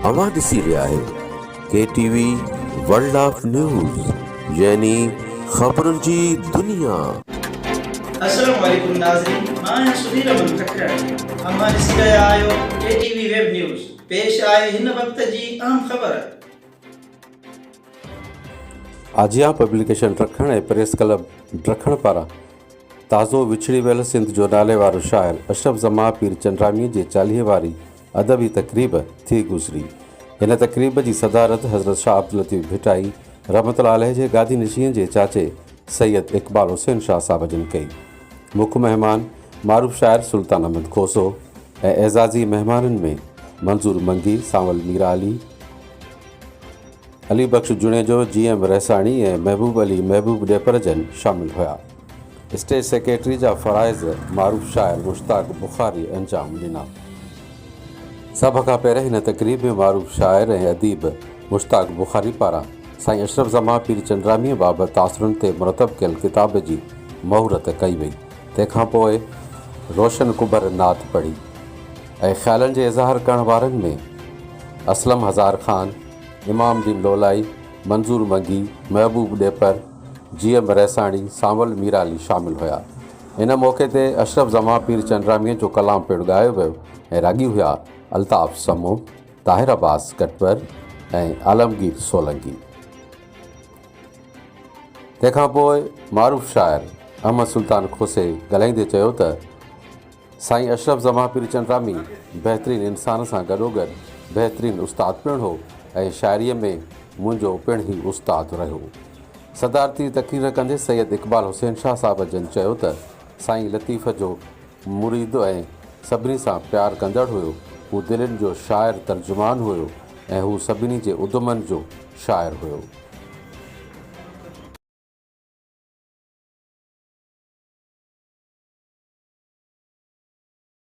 अवां ॾिसी रहिया आहियो KTV वर्ल्ड ऑफ न्यूज़ यानी ख़बरुनि जी दुनिया। अस्सलाम वालेकुम नाज़रीन, मां आहियां सुधीर अमन खटकर। अमां ॾिसी रहिया आहियो KTV वेब न्यूज़। पेश आहे हिन वक़्त जी अहम ख़बर। आजिया पब्लिकेशन ड्रखण ऐं प्रेस क्लब ड्रखण पारां ताज़ो विछड़ी वियल सिंध जो नाले वारो शाइर अशरफ ज़मा पीर चंद्रामीअ जे 40 वारी अदबी तक़रीब थी गुज़री। हिन तक़रीब जी सदारत हज़रत शाह अब्दुल लतीफ़ भिटाई रहमतुल्लाह अलैह जे गादी नशीं जे चाचे सैयद इक़बाल हुसैन शाह साहब जन कई। मुख्य मेहमान मारूफ़ शाइर सुल्तान अहमद खोसो ऐं एज़ाज़ी मेहमाननि में मंज़ूर मंगी, सांवल मीरा अली बख्श जुणेजो, GM रहसाणी ऐं महबूब अली महबूब ॾेपर जन शामिल हुआ। स्टेज सेक्रेटरी जा फ़राइज़ मारूफ़ शाइर मुश्ताक बुखारी अंजाम ॾिना। सभ खां पहिरियों हिन तक़रीब में मारूफ़ शाइर ऐं अदीब मुश्ताक बुखारी पारां साईं अशरफ ज़मा पीर चंद्रामीअ बाबति तासुरनि ते मुरतब कयल किताब जी महूरत कई वई। तंहिंखां पोइ रोशन कुबर नात पढ़ी ऐं ख़्यालनि जे इज़हार करण वारनि में असलम हज़ार ख़ान, इमाम दीन लोलाई, मंज़ूर मंगी, महबूब ॾेपर, GM रहसाणी, सांवल मीरा अली शामिल हुआ। इन मौक़े ते अशरफ ज़मा पीर चंद्रामीअ जो कलाम पिणु ॻायो वियो ऐं रागी हुआ अल्ताफ़ समो, ताहिर अब्बास कटवर ऐं आलमगीर सोलंकी। तंहिंखां पोइ मारूफ़ शाइर अहमद सुल्तान खोसे ॻाल्हाईंदे चयो त साईं अशरफ ज़मा पीर चंद्रामी बहितरीनु इंसान सां गॾोगॾु बहितरीनु उस्ताद पिणु हो ऐं शाइरीअ में मुंहिंजो पिणु ई उस्ताद रहियो। सदारती तक़रीर कंदे सैयद इक़बाल हुसैन शाह साहब जन चयो त साईं लतीफ़ जो मुरीद ऐं सभिनी सां प्यारु कंदड़ हुयो। हू दिलनि जो शाइर तर्जुमान हुयो ऐं हू सभिनी जे उदमनि जो शाइर हुयो।